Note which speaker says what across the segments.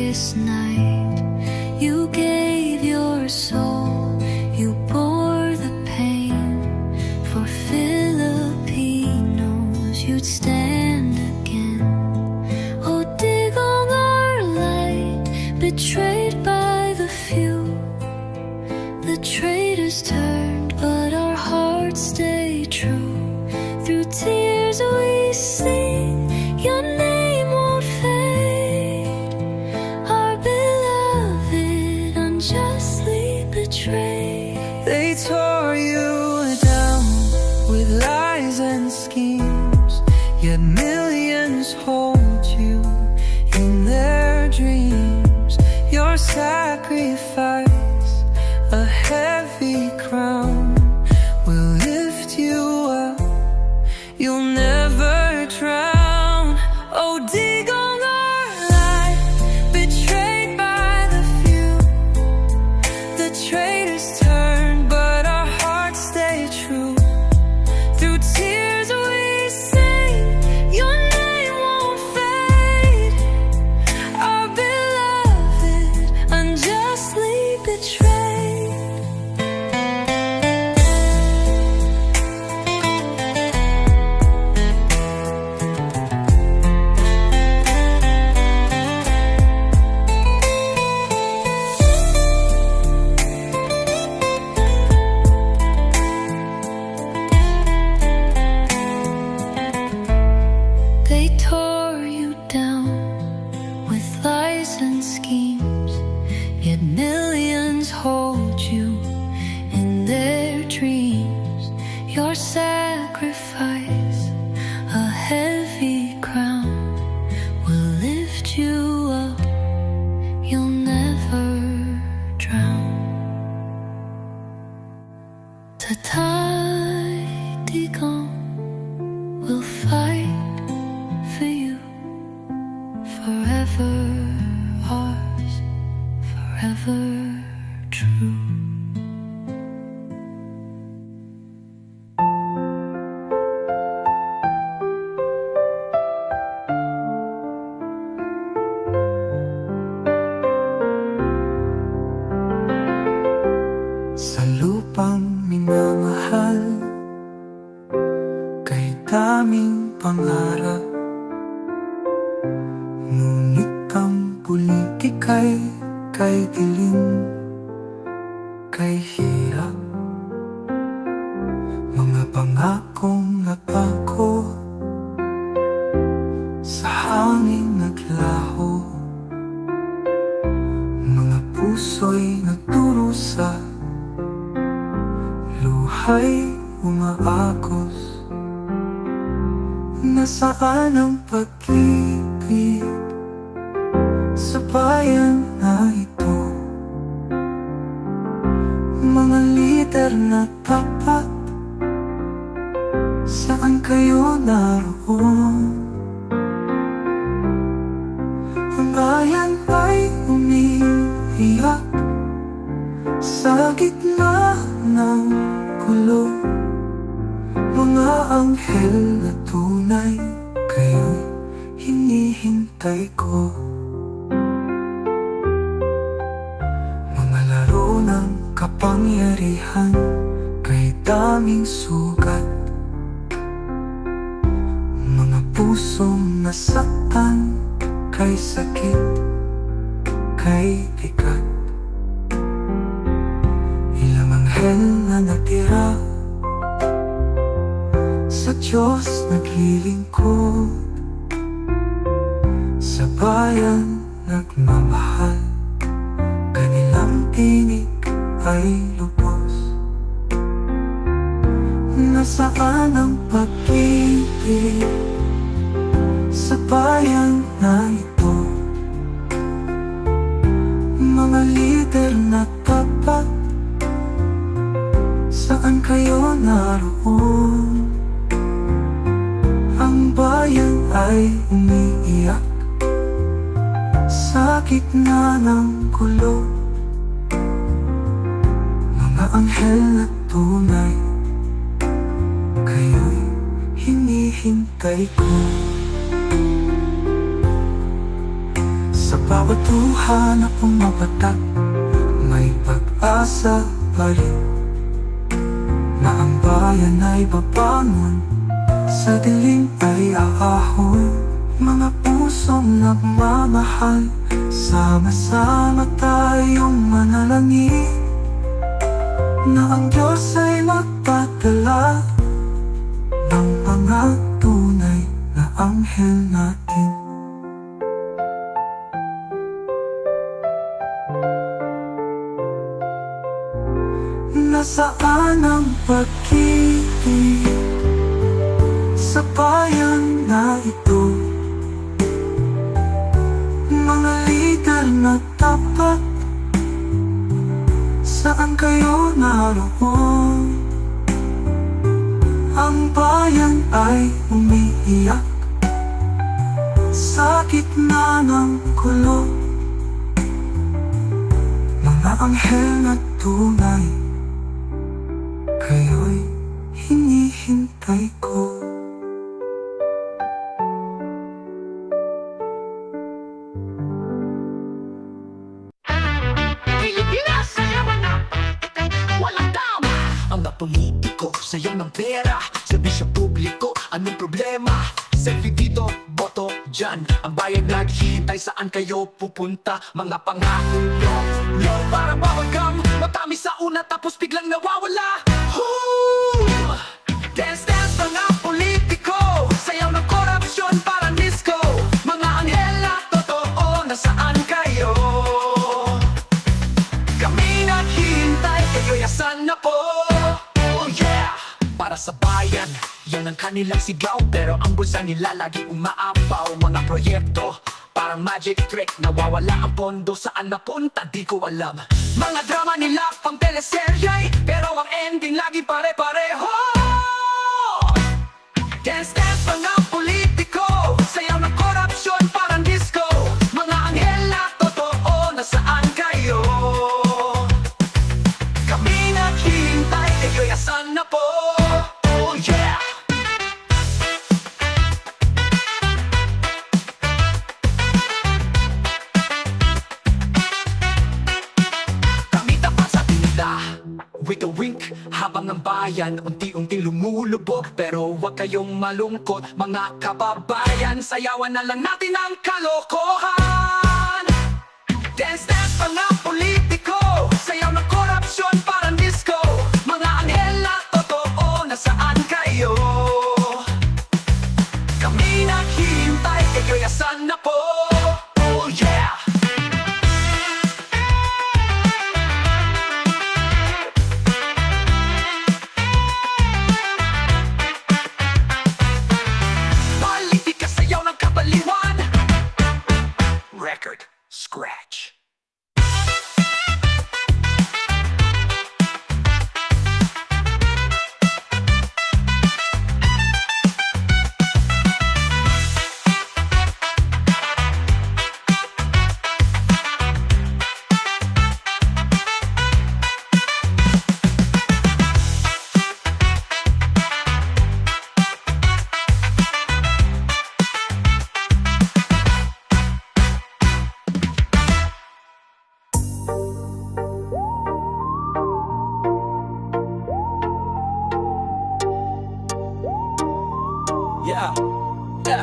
Speaker 1: darkest night. You gave your soul, you bore the pain. For Filipinos, you'd stand again. O Digong, our light, betrayed by the few. The traitors turned, but our hearts stay true. Through tears we sing, your name won't fade. Our beloved, unjustly betrayed.
Speaker 2: They tore you down with lies and schemes, yet millions hold you in their dreams. Your sacrifice, a heavy crown, will lift you up. You'll never drown. Oh, Digong, our light, betrayed by the few. The traitors turn, but our hearts stay true. Through tears we sing, your name won't fade. Our beloved, unjustly betrayed.
Speaker 1: They tore you down with lies and schemes, yet millions hold you in their dreams. Your sacrifice, a heavy crown, will lift you up. You'll never drown. Tatay Digong will fight for you, forever ours, forever true.
Speaker 2: Sa lupang minamahal, kay daming pangarap, ngunit ang politika'y kay dilim, kay hirap. Mga pangakong napako, sa hangin naglaho. Mga puso'y nagdurusa, luhay umaagos. Nasaan ang pag-ibig sa bayan na ito? Mga lider na tapat, saan kayo naroon? Ang bayan ay umiiyak sa gitna ng gulo. Mga anghel na tunay, kayo'y hinihintay ko. Mga laro ng kapangyarihan, kay daming sugat. Mga pusong nasaktan, kay sakit, kay bigat. Ilang anghel na natira, sa Diyos naglilingkod, sa bayan nagmamahal, kanilang tinig ay lubos. Nasaan ang pag-ibig sa bayan na ito? Mga lider na tapat, saan kayo naroon? Ang bayan ay umiiyak sa gitna ng gulo. Mga anghel na tunay, kayo'y hinihintay ko. Sa bawat luha na pumapatak, may pag-asa pa rin na ang bayan ay babangon, sa dilim ay aahon. Mga pusong nagmamahal, sama-sama tayong manalangin na ang Diyos ay magpadala ng mga tunay na anghel natin. Nasaan ang pag-ibig sa bayan na ito? Mga lider na tapat, saan kayo naroon? Ang bayan ay umiiyak sa gitna ng gulo. Mga anghel na tunay, kayo'y hinihintay ko.
Speaker 3: Pilipinas, sayawan na walang tama. Ang mga politiko, sayaw ng pera. Serbisyo publiko, anong problema? Selfie dito, boto dyan. Ang bayan naghihintay, saan kayo pupunta? Mga pangako nyo, parang babagam. Matamis sa una tapos biglang nawawala. Dance, dance, mga politiko. Sayaw ng korupsyon, parang disco. Mga anghel na totoo, nasaan kayo? Kami naghihintay, kayo'y asan na po? Oh yeah! Para sa bayan, yan ang kanilang sigaw. Pero ang bulsa nila lagi umaapaw. Mga proyekto, parang magic trick. Nawawala ang pondo, saan napunta, di ko alam. Mga drama nila pang teleseryay, pero ang ending lagi pare-pareho. Dance, dance, mga politiko. Sayaw ng korupsyon, parang disco. Mga anghel na totoo, nasaan kayo? Kami naghihintay, kayo'y asan na po? Oh yeah! Kami tapat sa tinda, with a wink, habang ang bayan unti-unti lumulubog. Pero huwag kayong malungkot, mga kababayan. Sayawan na lang natin ang kalokohan. Dance, dance, mga politiko. Sayaw ng korupsyon, parang disco. Mga anghel na totoo, nasaan kayo? Kami naghihintay, kayo'y asan na po? Oh yeah! Politika, sayaw ng kabaliwan. Record scratch. Yeah, yeah.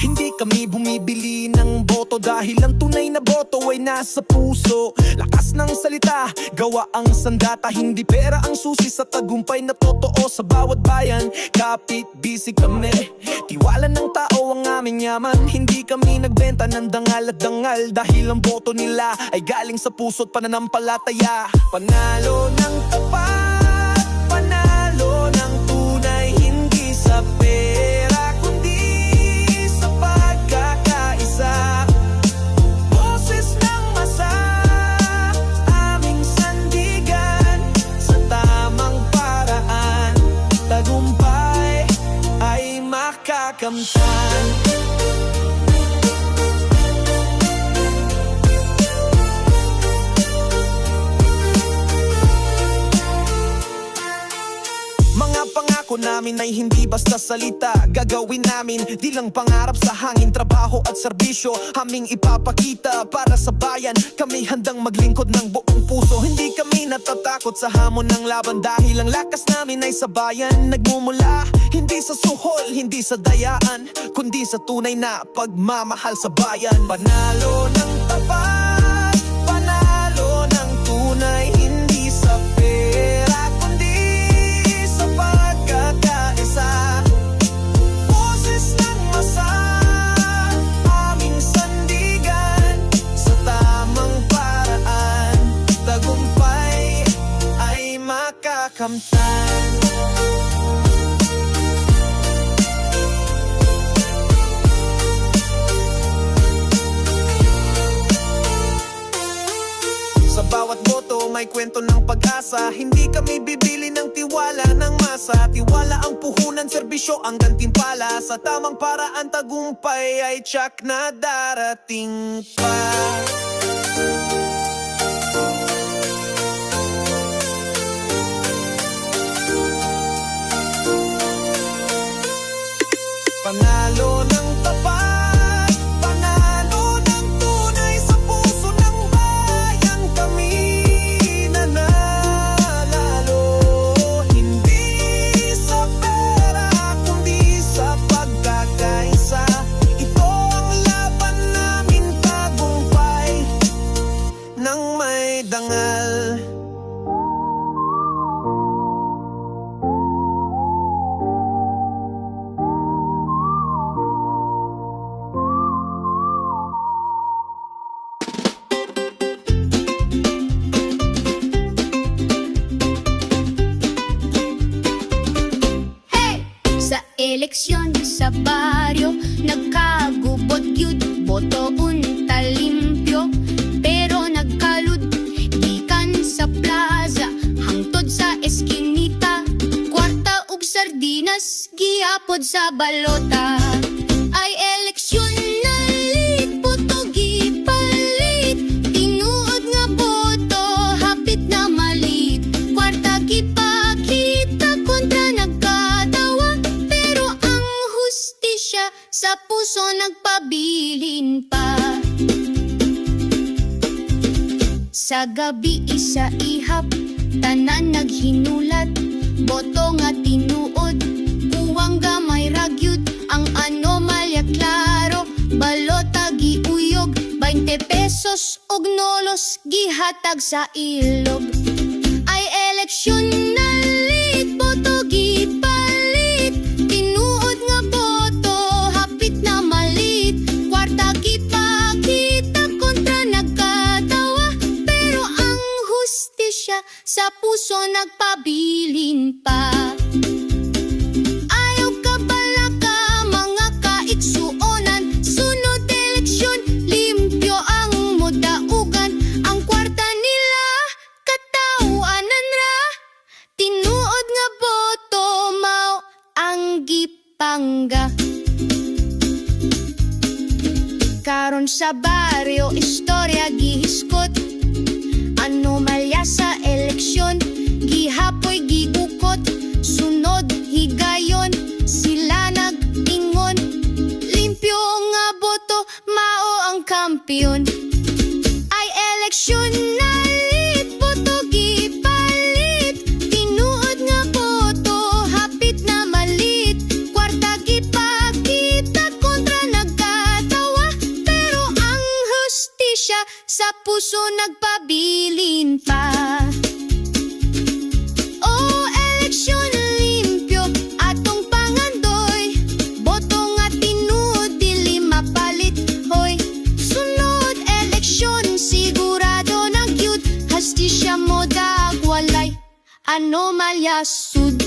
Speaker 3: Hindi kami bumibili ng boto dahil ang tunay na boto ay nasa puso. Lakas ng salita, gawa ang sandata. Hindi pera ang susi sa tagumpay na totoo sa bawat bayan. Kapit bisig kami, tiwala ng tao ang aming yaman. Hindi kami nagbenta ng dangal at dangal dahil ang boto nila ay galing sa puso't pananampalataya. Panalo ng tapat, panalo ng tunay, hindi sa pera kundi sa pagkakaisa. Boses ng masa, aming sandigan, sa tamang paraan, tagumpay ay makakamtan. Mga pangako pangako namin ay hindi basta salita. Gagawin namin, di lang pangarap sa hangin. Trabaho at serbisyo, aming ipapakita para sa bayan. Kami handang maglingkod ng buong puso. Hindi kami natatakot sa hamon ng laban, dahil ang lakas namin ay sa bayan nagmumula. Hindi sa suhol, hindi sa dayaan, kundi sa tunay na pagmamahal sa bayan. Panalo ng tapat, panalo ng tunay, hindi sa pera kundi sa pagkakaisa. Boses ng masa, aming sandigan, sa tamang paraan, tagumpay ay makakamtan. Sa bawat boto may kwento ng pag-asa. Hindi kami bibili ng tiwala ng masa. Tiwala ang puhunan, serbisyo ang gantimpala. Sa tamang paraan, tagumpay ay tiyak na darating pa. Panalo ng tapat, panalo ng tunay, sa puso ng bayan kami nananalo. Hindi sa pera kundi sa pagkakaisa. Ito ang laban namin, tagumpay ng may dangal.
Speaker 4: Eleksyon sa baryo, nagkagubot yun, boto unta limpyo. Pero nagkalud, gikan sa plaza, hangtod sa eskinita. Kwarta ug sardinas, giapod sa balota. Ay eleksyon na lit, boto gipalit. Tinuod nga boto, hapit na malit. Kwarta gipakita kontra nagkatawa. Sa puso nagpabilin pa. Sa gabi isa ihap, tanan naghinulat. Boto nga tinuod, kuwang gamay ragyud. Ang anomalya klaro, balota giuyog. 20 pesos og nolos gihatag sa ilog. Ay eleksyon na lit, boto gipalit. Tinuod nga boto, hapit na malit. Kwarta gipakita kontra nagkatawa. Pero ang hustisya sa puso nagpabilin pa. Ayaw kabalaka mga kaiksuonan. Sunod eleksyon, limpyo ang mudaugan. Ang kwarta nila, katawanan ra. Tinuod nga boto, mao ang gipangga. Karon sa baryo, istorya gihiskot. Anomalya sa eleksyon, gihapoy gigukot. Sunod higayon, sila nag-ingon. Limpyo nga boto, mao ang kampiyon. Ay eleksyon na lit, boto gipalit. Tinuod nga boto, hapit na malit. Kwarta gipakita kontra nagkatawa. Pero ang hustisya sa puso nagpabilin pa. Oh, eleksyon limpyo, atong pangandoy. Boto nga tinuod, dili mapalit, hoy. Sunod eleksyon, sigurado na gyud. Hastisya mo dagwalay, anomalya sud.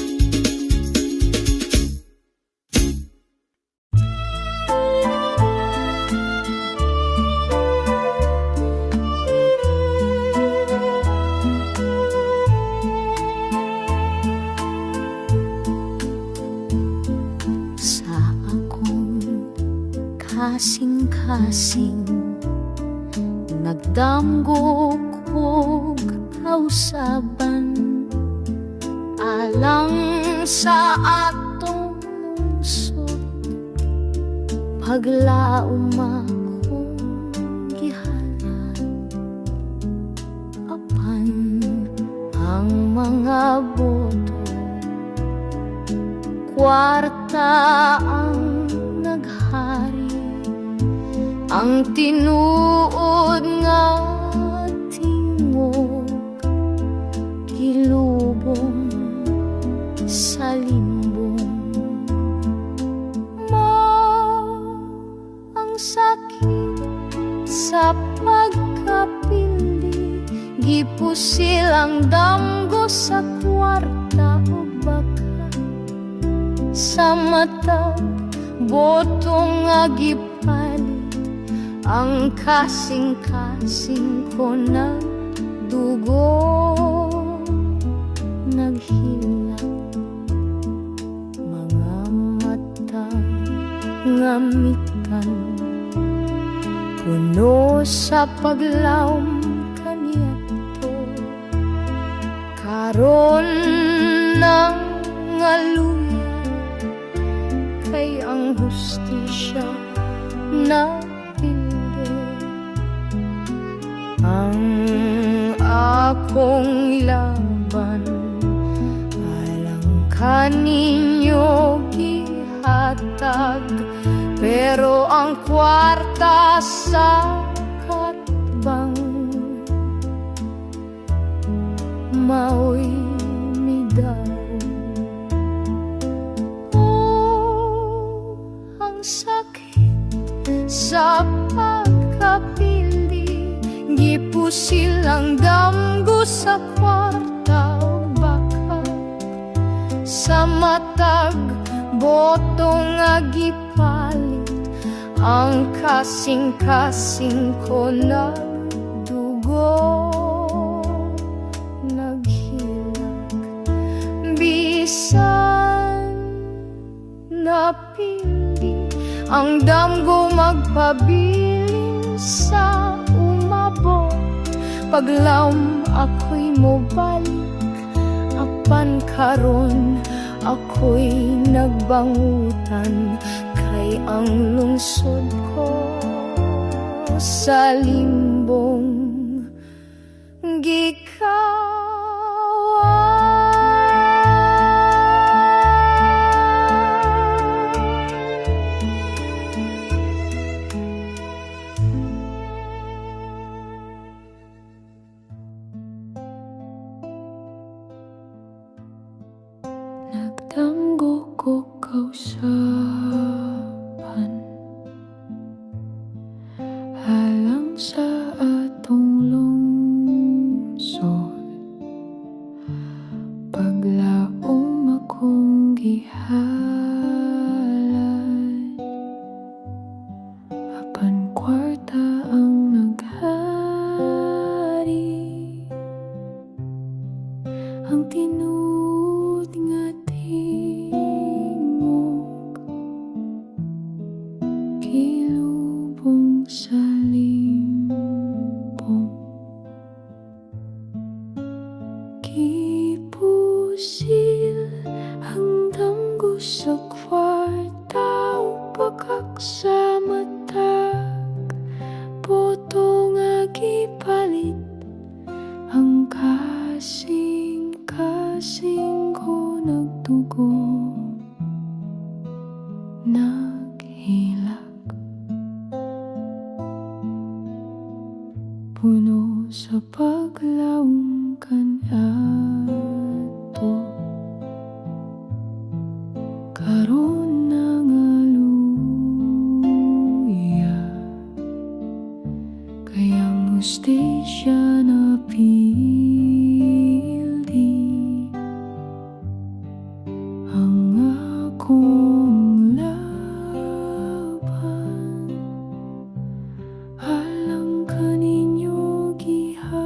Speaker 1: Sa akong kasing-kasing, nagdamgo kog kausaban. Alang sa atong lungsod, paglaom akong gihanan, apan ang mga boto, kwarta ang naghari, ang tinuod nga tingog gilubong sa limbong. Ang sakit sa pagkapili, gipusil ang damgo sa kwarta o baka, sa mata botong nga gipalit, ang kasing-kasing ko na dugo naghilak, mga mata ngamitan, puno sa paglaom kaniadto, karon ng ngaluya, kay ang hustisya na ang akong laban, alang kaninyo gihatag, pero ang kwarta sa katbang mao'y midaw. Ang sakit sa pagkapili, gipusil ang damgo sa kwarta o baka, sa matag botong nga gipalit, ang kasing-kasing ko nagdugo naghilak, bisan napili ang damgo magpabilin sa umabot, paglaom ako'y mobalik, apan karon ako'y nagbangutan, kay ang lungsod ko sa limbong gikawan. Nagtanggo ko kausapan, halang sa atong lungsod, paglaom akong gihalad, apan kwarta ang naghari, ang tinuod nga tingog gilubong sa limbong, gipusil ang damgo sa kwarta o pagkak sa matag, boto nga gipalit, ang kasing-kasing ko nagdugo naghilak, puno sa paglaom kaniadto, karon na ngaluya, kay ang hustisya na pildi, ang akong laban, alang kaninyo gihatag,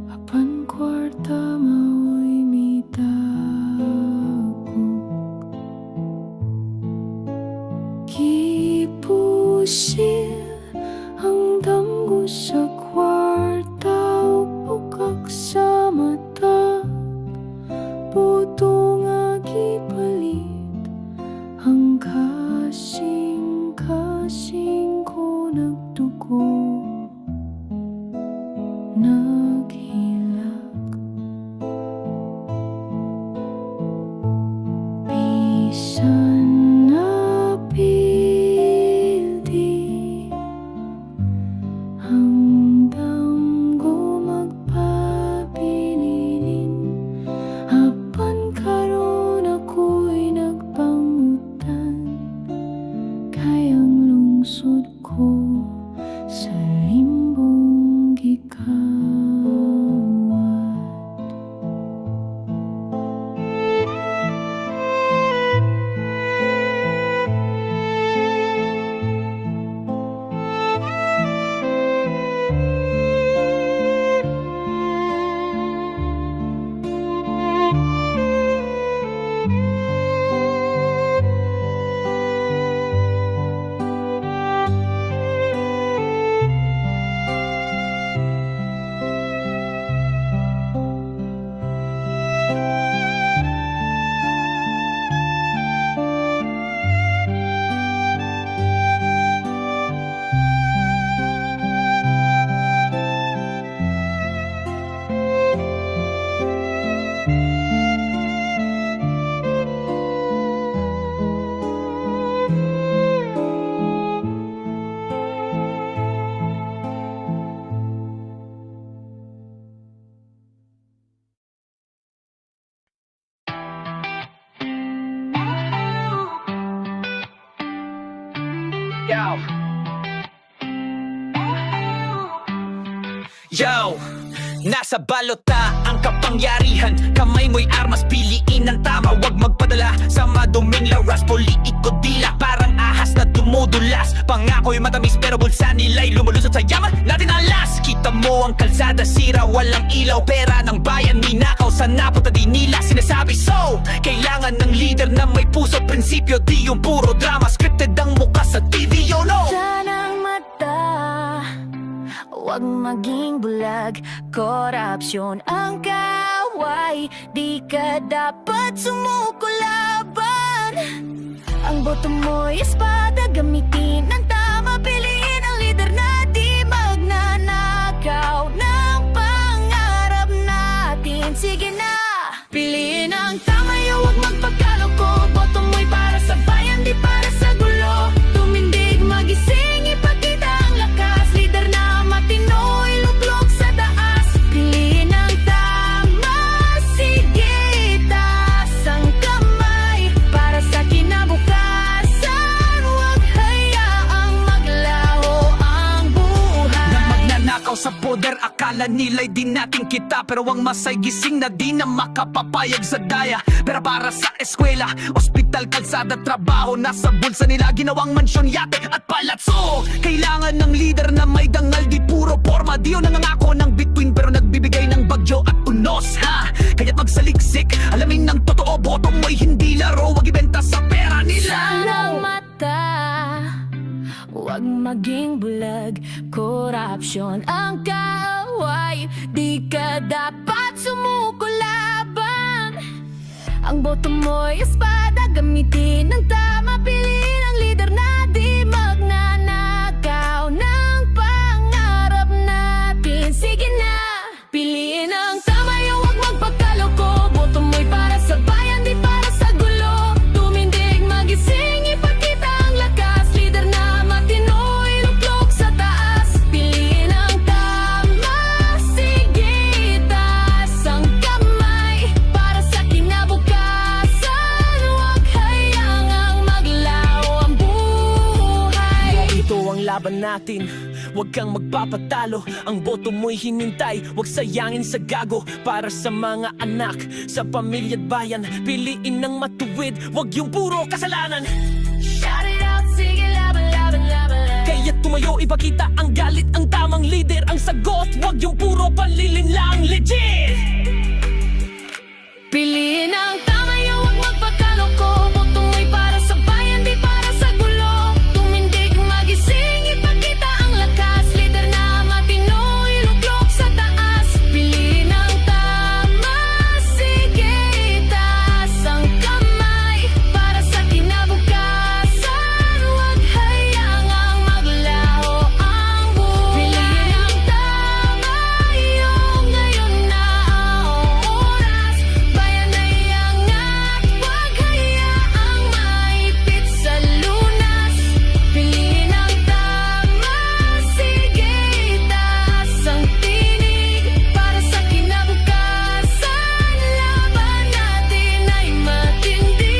Speaker 1: apan kwarta mao'y midagog, gipusil ang damgo sa kwarta o pagkak sa mata,
Speaker 3: Yo! Nasa balota ang kapangyarihan. Kamay mo'y armas, piliin ang tama. Huwag magpadala sa maduming laras. Politiko dila, parang ahas na dumudulas. Pangako'y matamis pero bulsa nila'y lumulusot sa yaman natin alas. Kita mo ang kalsada, sira, walang ilaw. Pera ng bayan, ninakaw sa napunta di nila sinasabi. So, kailangan ng leader na may puso, prinsipyo. Di yung puro drama, scripted ang mukha sa TV, yo no!
Speaker 1: Sanang mata, huwag maging bulag. Korupsyon ang kaway, di ka dapat sumuko laban. Ang boto mo'y espada, gamitin ng tama. Piliin ang leader na di magnanakaw ng pangarap natin. Sige na, piliin ang tama, huwag magpagkaloko. Boto mo'y para sa bayan, di para sa gulo. Tumindig, magising, ipakita ang lakas. Leader na matino, iluklok sa taas. Piliin ang tama, sige, taas ang kamay. Para sa kinabukasan, huwag hayaang maglaho ang buhay.
Speaker 3: Na magnanakaw sa poder, akala nila'y di natin kita. Pero ang masay gising na di na makapapayag sa daya. Pero para sa eskwela, ospital, kalsada, trabaho, nasa bulsa nila ginawang mansyon, yate at palatso. Kailangan ng leader na may dangal, di puro forma. Di yun nangangako ng bituin pero nagbibigay ng bagyo at unos, ha? Kaya't magsaliksik, alamin ng totoo. Boto mo'y hindi laro, wag ibenta sa pera nila.
Speaker 1: Sanang mata, huwag maging bulag. Korupsyon ang kaway, di ka dapat sumuko laban. Ang boto mo'y espada, gamitin ng tama. Piliin ang leader na di magnanakaw ng pangarap natin. Sige na, piliin ang tama, huwag magpagkaloko. Boto mo'y para sa bayan, di para sa gulo. Tumindig, magising, ipakita ang lakas. Leader na matino, iluklok sa taas. Piliin ang tama, sige, taas ang kamay. Para sa kinabukasan, huwag hayaang maglaho ang buhay.
Speaker 3: Ito ang laban natin, huwag kang magpapatalo. Ang boto mo'y hinintay, huwag sayangin sa gago. Para sa mga anak, sa pamilya at bayan, piliin ng matuwid, huwag yung puro kasalanan.
Speaker 1: Shout it out, sige, laban, laban, laban.
Speaker 3: Kaya tumayo, ipakita ang galit, ang tamang leader ang sagot. Huwag yung puro panlilin lang, legit!
Speaker 1: Piliin ang tama, huwag magpagkaloko. Boto mo'y para sa bayan, di para sa gulo. Tumindig, magising, ipakita ang lakas. Leader na matino, iluklok sa taas. Piliin ang tama, sige, taas ang kamay. Para sa kinabukasan, huwag hayaang maglaho ang buhay. Piliin ang tama, ngayon na ang oras. Bayan ay angat, huwag hayaang maipit sa lunas. Piliin ang tama, sige, taas ang tinig. Para sa kinabukasan, laban natin ay matindi.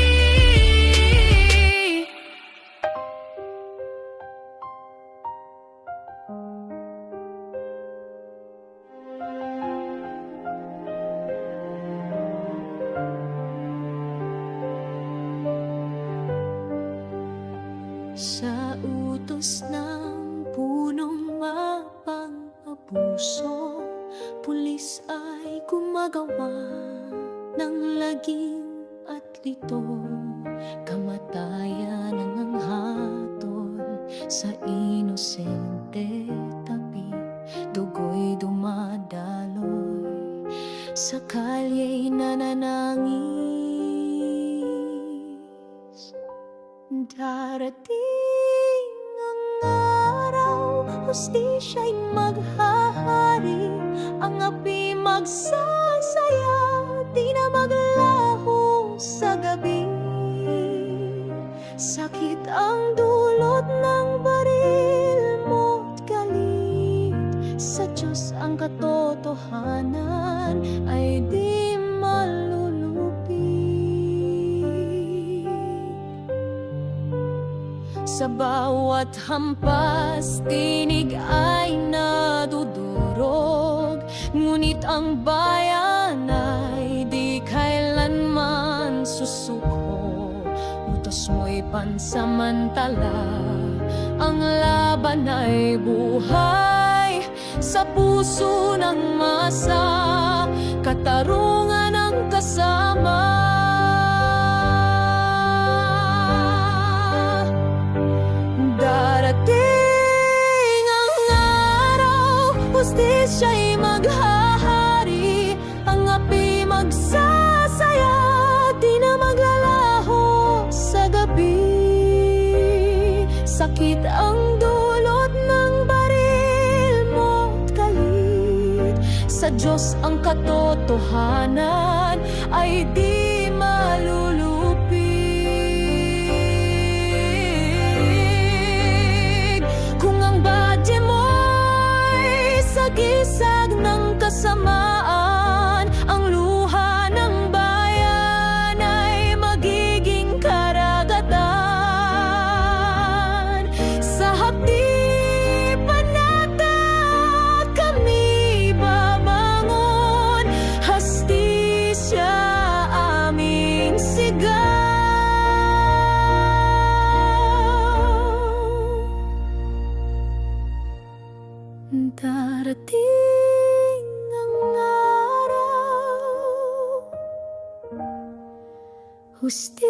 Speaker 1: Sa utos ng punong mapang-abuso, pulis ay gumagawa ng lagim at lito. Kamatayan ang hatol sa inosente tabi. Dugo'y dumadaloy sa kalya'y nananangis. Darating ang araw, hustisya'y maghahari. Ang api magsasaya, di na maglaho sa gabi. Sakit ang dulot ng baril mo't galit. Sa Diyos ang katotohanan ay di malulupi. Sa bawat hampas, tinig ay nadudurog. Ngunit ang bayan ay di kailanman susuko. Utos mo'y pansamantala, ang laban ay buhay. Sa puso ng masa, katarungan ang kasama. Darating ang araw, hustisya'y maghahari. Ang api magsasaya, di na maglalaho sa gabi. Sakit ang dulot ng baril mo't galit. Sa Diyos ang katotohanan ay di malulupig. Kung ang badye mo'y sagisag ng kasamaan, ang luha ng bayan ay magiging karagatan. Sa hapdi panata kami babangon, hastisya aming sigaw. Darating ang araw, husti